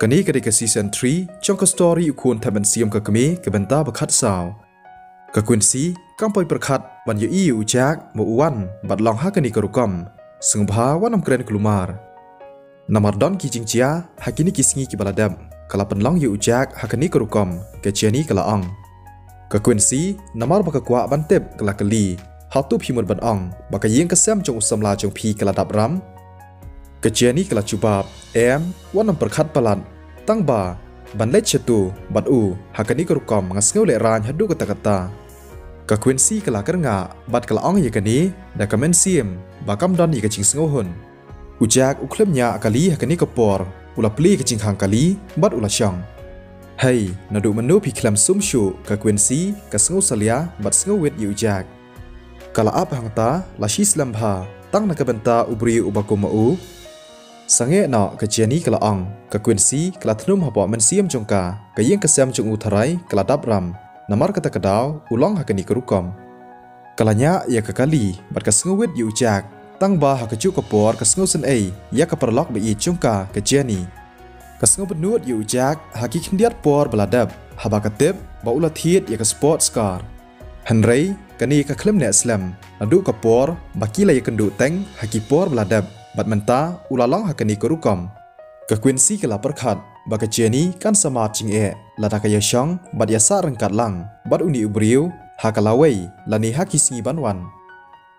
กันนี้ก็ได้กับซีซั่น3จงกับสตอรี่อุควรทำเป็นเสียมกับกมีกับเป็นตาประคัดสาวกับควินซีกำปอยประคัดวันยูอีอุจักโมอวันบัดลองฮักกันนี้กรุกรมซึ่งพาว่านำเกรนกลุ่มารนามาดอนกิจิงเจียฮักกินิกิสงีกิบาลาเดมกลับเป็นลองยูอุจักฮักกันนี้กรุกรมกับเจียนี้กละอังกับควินซีนามาบักกว่าบันเต็บกละกลีฮัตตุพิมพ์บันอังบักยิงกระเซมจงอุสมลาจงพีกละดับรำกะเจนี่กะลาจูบาบว่านำประคัดปลันตั้งบ่าบันเล็ดเชตูบัดอูหากันนี้กรุกรมงัสเงาเลรานฮัดดูกะตะกะตากะควินซี่กะลากระงาบัดกะละอ่องยกันนี้ดากะเมนเซียมบากำดอนยกะจิงสงหุนอุจากอุเคลมยากะลีหากันนี้กะปอร์อุลาปลีกะจิงหางกะลีบัดอุลาช่องเฮ้ยนาดูมนุพิคลมซุ่มชูกะควินซี่กะสงุสเลียบัดสงเวทยูจากกะละอับหังตาลาชิสลัมพาตั้งนักบันตาอุบรีอุบกุมอูสังเกตเนาะกับเจนี่กละอังกับควินซีกละทนุมหับมันเสียมจงกากับยิ่งกระเซมจงอุทไรกละดับรำนามารกตะกระดาวอุลองหักนิกรุกรมกละเนี้ยยากกะลีบัดกระสงวิทอยู่จากตั้งบาหักจุกปอร์กระสงสันยากกะปรล็อกไปอีจงกากับเจนี่กระสงบนูดอยู่จากหักกินเดียดปอร์บลาดับหับกะเต็บบาอุลาทีดยากกะสปอร์ตสการ์ฮันเรย์กันนี่กะเคลมเนสเลมนดูกปอร์บักกี้เลยกันดูเต็งหักกิปอร์บลาดับบัดมันตาอุลาลองหักนิกรุกรมกับควินซีกลาประคัดบักเจนี่กันสมาจิงลาดากยชองบัดยาสารังกัดลังบัดอุนิอุบริวฮักลาเวย์ลานีฮักกิสงีบันวัน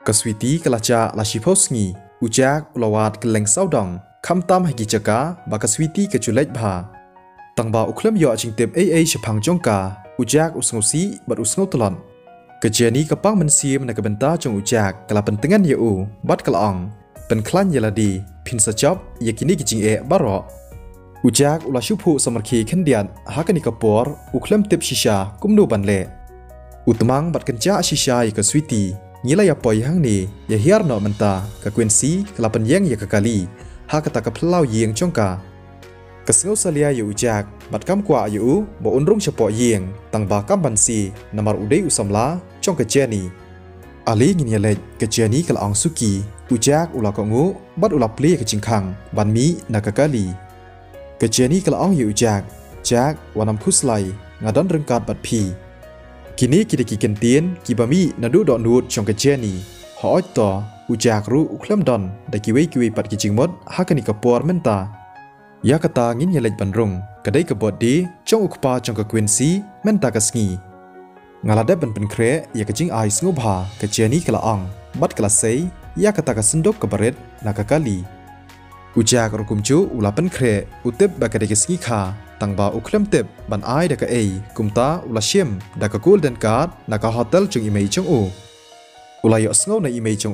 กับสวีตีกลาจาลาชิพอสงีอุจากอุลาวาดกเลงเศร้าดองคำตามให้กิจกาบักสวีตีกจุเล็กบาตั้งบ่าอุเคลมยอจิงเต็มชพังจงกาอุจากอุสงซีบัดอุสงตลอนกับเจนี่กับปังมันเสียมในกับเป็นตาจงอุจากกลาเป็นตั้งงันยูบัดกลาองเป็นคลั่นยลาดีพินสจ็อบยากินิกิจิงบารออุจากอุลาชุภูสมรคีขันเดียนฮักนิกปอร์อุเคลมเต็บชิชากุมดูบันเล่อุตมังบัดกันจ้าชิชายกับสวีตีนี่ละยาปอยหังนี้ยาเฮียร์นอมันตากับควินซีกลับเป็นยังยากกาลีฮักตะกับพลาวเยียงจงกากับสงสเลียอยู่อุจากบัดกำกว่าอยู่บ่อุนรุ่งเฉพาะเยียงตั้งบากำบันซีนามารอุเดอุสมลาจงกับเจนี่อาลีกินยาเล็กกับเจนี่กละอังสุกีอุจากอุลากงูบัดอุลาปลีกับจิงคังบันมีนักกะลีกับเจนี่กละอังอยู่จากวานำคุสไลงาดอนเริงการบัดพีกินี้กิดกิกันเตียนกิบามีนาดูดอนูดชงกับเจนี่หอยต่ออุจากรู้อุคลัมดอนได้กิเวปัดกิจิงมดฮักนิกับปอร์เมนตายากตางินยาเล็กบันรงกระได้กับบอดดีจงอุกปาจงกับควินซีเมนตากสงีงาลาเดบันเป็นเครยากจิงไอสงบากับเจนี่กละอังบัดกละเซยยากตากสันดกกับบริดนักกาลีอุจากรุกุมจูอุลาเป็นเครอุเต็บบักเดกสงีคาตั้งบ่าอุเคลมเต็บบันไอเดกกุมตาอุลาเชมดักกูลเดนการ์ดนักโฮเทลจงอิเมย์จงอุลายอสงในอิเมย์จง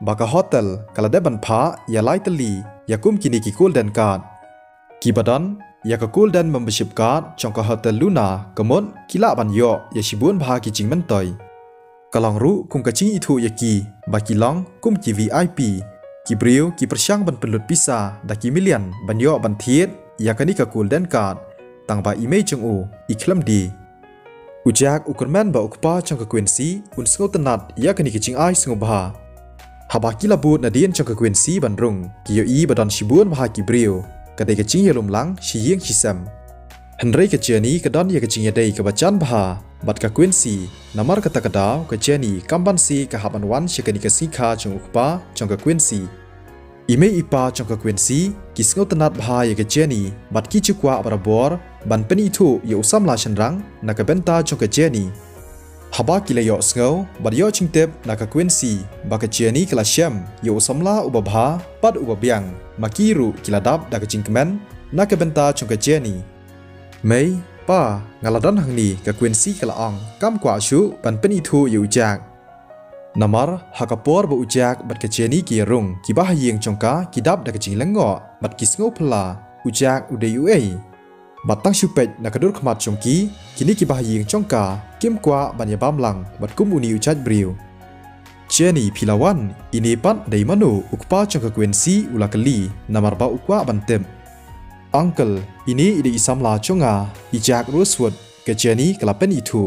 บักโฮเทลกละเดบันพายาไลตลียากุมกินิกิกูลเดนการ์ดกีบดันยากกูลเดนมัมเบชิปการ์ดจงกโฮเทลลูนากมดกิลาบันยอยาชิบุนพากิจิงมันตอยกำลังรู้คุมกระชิงอิทูยากีบากิลองกุมกี VIP กีบริวกีประช่างบันเป็นหลุดพิซาดากิมิเลียนบันยอบันเทียดยากันิกากูลเดนการ์ดต่างบาอีเมจงอีคลัมดีอุจากอุกรแมนบาอุกปาจงกควินซีอุนสงตนัดยากันิกจิงไอสงบาฮาบากิลาบูดนาเดียนจงกควินซีบันรุงกิโยอีบัดอนชิบุนมหากิบริวกระเดกจิงยาลมหลังชีเยียงชิซัมฮันเรย์กเจนี่กระดอนยากจิงยาเดย์กับจันบาบัดกับควินซีนามารกตะกระดาวกับเจนี่กัมบันซีกับฮับันวันเชกันิกสิคาจงอุกปาจงกับควินซีอีเมอีปาจงกับควินซีกิสงตนัดบายกับเจนี่บัดกิจุกว่าบาร์บอร์บันเป็นอิทูยอุซัมลาชันรังนักเบนตาจงกับเจนี่ฮับากิเลยอสเงาบัดยอชิงเต็บนักควินซีบักเจนี่กลาเชมยอุซัมลาอุบบาปัดอุบเบียงมากิรุกิลาดับดักจิงเมนนักเบนตาจงกับเจนี่เมย์ป้างาลาดอนหังนีกับควินซีกละอังกำกว่าชูบันเป็นอิทูอยู่จากนามารฮักปอร์บุจากบัดกเจนี่กีรุงกีบ้าเยียงจงกากีดับดักจิงเลงงอบัดกิสโงพลาอุจากอุเดยูบัดตั้งชูเป็ดนักดูดขมัดจงกีกินี่กีบ้าเยียงจงกาเก็มกว่าบัญญาบามลังบัดกุมอุนิอุจัดบริวเจนี่พิลาวันอินีปัดไดมานูอุกป้าจงกควินซีอุลากลีนามารบาอุกว่าบันเต็มอังเกิลอินี้อิเดอิซัมลาจงอาอิจากรูสวดกเจนี่กลับเป็นอิทู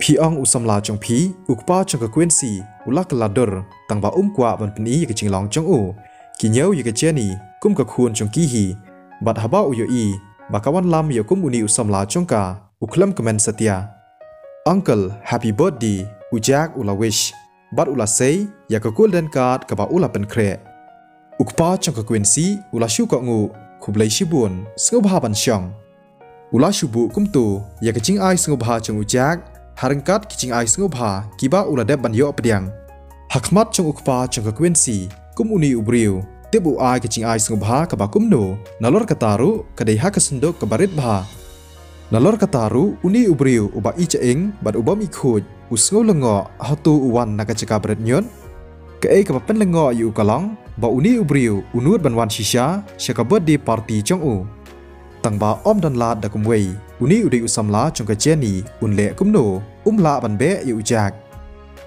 พี่อังอุซัมลาจงพีอุกป้าจงกควินซีอุลากลาดร์ตั้งบ่ากว่าบันเป็นอีกจิงลองจงกินเย้ายกเจนี่กุมกะคูนจงกีฮีบัดฮับาอุยอี bakawan lam yakum uni usamla chongka uklam kemen setia. Uncle happy birthday ujak ula wish bat ula say ya ke golden card ke ba ula pen kre. Ukpa chongka Quincy ula shu ka ngu kublai shibun sengubha ban syong. Ula shubu kumtu ya ke jing ai sengubha chong ujak harengkat ke jing ai sengubha kiba ula deb ban yo pediang. Hakmat chong ukpa chongka Quincy kum uni ubriu tibu ai ke jing ai sengubha ke ba kumno nalor kataru kadai ha ke sendok ke barit bha. Nalor kataru uni ubriu uba icha ing bat uba mikhuj usngau lengo hatu uwan naga ceka berat nyon ke kapapen lengo yu kalong ba uni ubriu unut banwan shisha syaka birthday party chong u tang ba om dan la da kumwei uni udai usamla chong ka Jenny unle kumno la ban be yu jak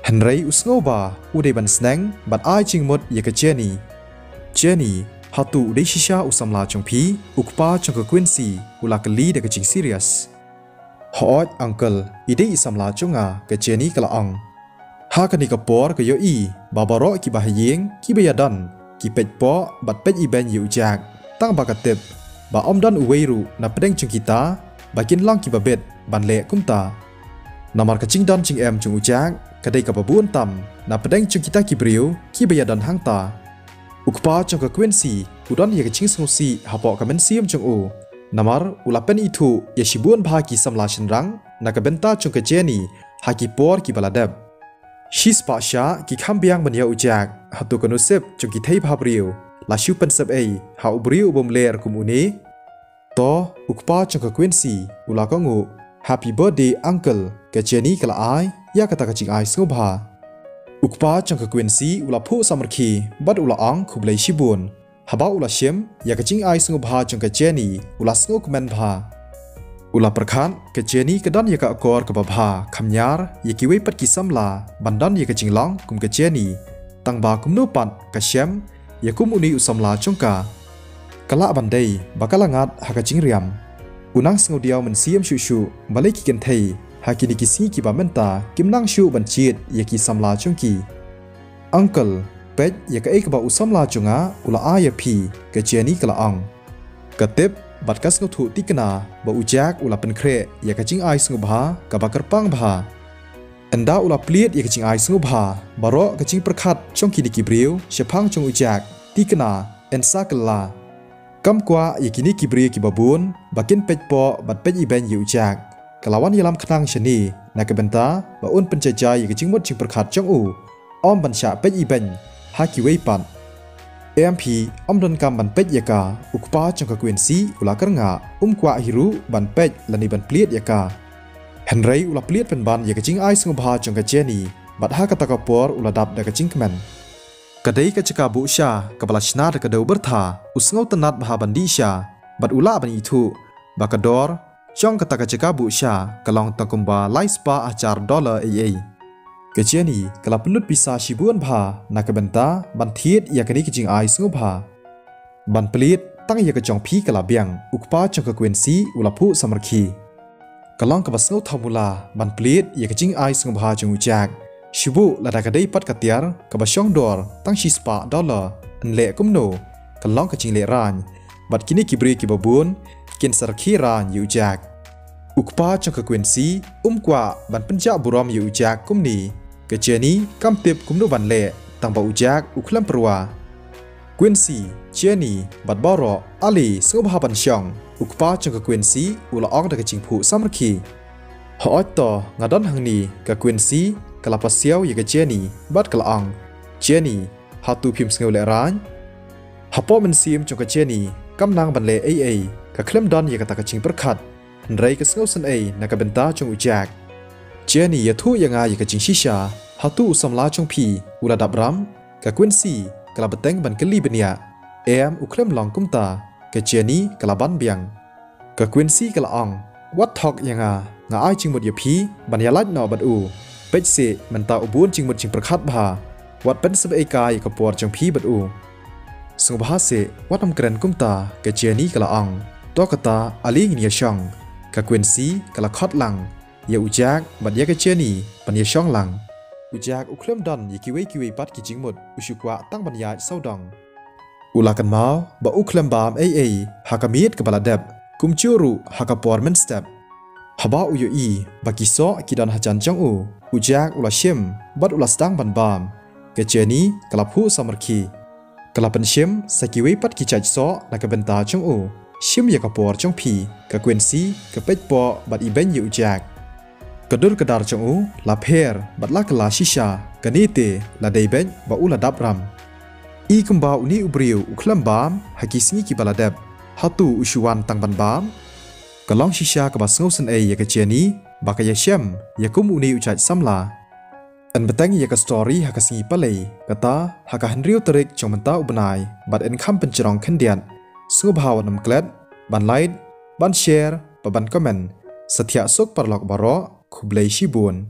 Henry usngau ba udai ban snang bat ai chingmot ya ka Jenny hatu udai shisha usamla chong pi ukpa chong ka Quincy ula kali da ka ching serious hot uncle idei isamla chonga ka Jenny kala ong ha kani ka por ka yo i babaro ki bahayeng ki bayadan ki pejpo bat pej iben yu jak tang ba katep ba om dan uweiru na pedeng chung kita bakin long ki babet ban le kumta namar ka ching dan ching em chung ujak kadai ka babun tam na pedeng chung kita ki briu ki bayadan hangta ukpa chong ka Quincy udan ya ka ching snosi hapo ka men siam chung u namar ulapen itu ya shibun bha ki samla shenrang na ka benta chung ka Jenny ha ki por ki baladeb Shis pa sha ki khambiang ban ya ujak hatu kanusep chung ki thei bha briu la shu pen sep ei ha ubriu bom ler kumuni to ukpa chung ka Quincy ula ka ngu happy birthday uncle ka Jenny kala ai ya kata ka ching ai snobha ukpa chong ka Quincy ula phu samarki bat ula ang khublai shibun haba ula shem ya ka ching ai snobha chong ka Jenny ula snok men bha ula prakhan ka Jenny kadan ya ka akor ka babha khamnyar ya ki wei pat ki samla bandan ya ka chinglang kum ka Jenny tangba kumno pat ka shem ya kum uni usamla chongka kala bandai bakalangat ha ka chingriam unang snodiaw men siam shu balai ki ken thei hakini kisi ki bamenta kimnang shu banchit ya ki samla chongki uncle pet ya ka ek ba usamla chunga ula aya phi ka Jenny kala ang katep bat kas ngothu tikna ba ujak ula pen kre ya ka ching ai snubha ka bakar pang bha anda ula pliet ya ka ching ai snubha baro ka ching prakhat chongki diki briu shephang chong ujak tikna ensa kala kam kwa ya kini ki briu ki babun bakin pejpo bat pej iben yu ujak kalawan yalam khnang shani na ka benta ba un penjajai ya ka ching mot ching prakhat chong u om ban sha pej iben ha ki wei pan MP om don kam ban pej yaka ukpa chong ka Quincy ula karnga kwa hiru ban pej lani ban pliet yaka Henry ula pliet pen ban yaka ching ai sngobha chong ka Jenny bat ha kata ka por ula dap da ka ching kmen kadai ka chika bu sha ka bala shna da ka do bertha usngau tanat bha ban di sha bat ula ban itu bakador chong kata ka chika bu sha kalong takumba lai spa achar dollar AA ka Jenny kala pelut bisa shibuan bha na ka benta ban thiet ya kani ki jing ai snubha ban pelit tang ya ka chong phi kala biang ukpa chong ka Quincy ula phu samarki kalong ka basngau thamula ban pelit ya ka jing ai snubha chung ujak shibu la da ka dei pat ka tiar ka ba shong dor tang shi spa dollar anle kumno kalong ka jing le ran bat kini ki bri ki babun kin sarki ran yu jak ukpa chong ka Quincy kwa ban penja buram yu ujak kumni ka Jenny kam tip kumno ban le tang ba ujak uklam perwa Quincy Jenny bat baro ali sngobha ban syong ukpa chong ka Quincy ula ong da ka chingphu samarki ho to ngadon hangni ka Quincy kala pasiaw ya ka Jenny bat kala ong Jenny hatu phim sngew le ran hapo men sim chong ka Jenny kam nang ban le AA ka klem don ya ka ta ka ching perkhat Henry ka sngew san ai na ka benta chong ujak Jenny ya thu yang ai ka ching shisha hatu usamla chong phi ula dabram ka Quincy kala beteng ban keli benia em uklem long kumta ka Jenny kala ban biang ka Quincy kala ong wat thok yang nga ai ching mot ya phi ban ya laj no bat u pej se menta ubun ching mot ching prakhat bha wat pen sab ai kai ka por chong phi bat u sungbha se wat am kren kumta ka Jenny kala ong to kata ali ngia shong ka Quincy kala khot lang ya ujak bat ya ka Jenny ban ya shong lang ujak uklem dan yikiwe pat ki jingmut usukwa tang ban ya saudang ulakan mau ba uklem bam AA hakamiet ka baladeb kum curu hakapor men step haba uyo i baki so kidan hajan jang u ujak ula shim bat ula stang ban bam ke jeni kalaphu samarki kalapan shim sakiwe pat ki chaj so na ka benta jang u shim yakapor jang pi ka kwensi ka pejpo bat iben yu ujak kadur kadar jang u la pher bat la kala shisha kanite la deiben ba ula dabram I kembau uni ubriu uklam bam haki singi ki baladab hatu usuan tang ban bam kalong shisha ka basngau sen ya ka jeni baka ya shem ya kum uni uchaj samla an betang ya ka story haka singi palei kata haka henriu terik jong menta ubenai bat en kham pencerong kendian sungu bahawa nam kled ban like ban share ban comment setia sok parlok baro kublai shibun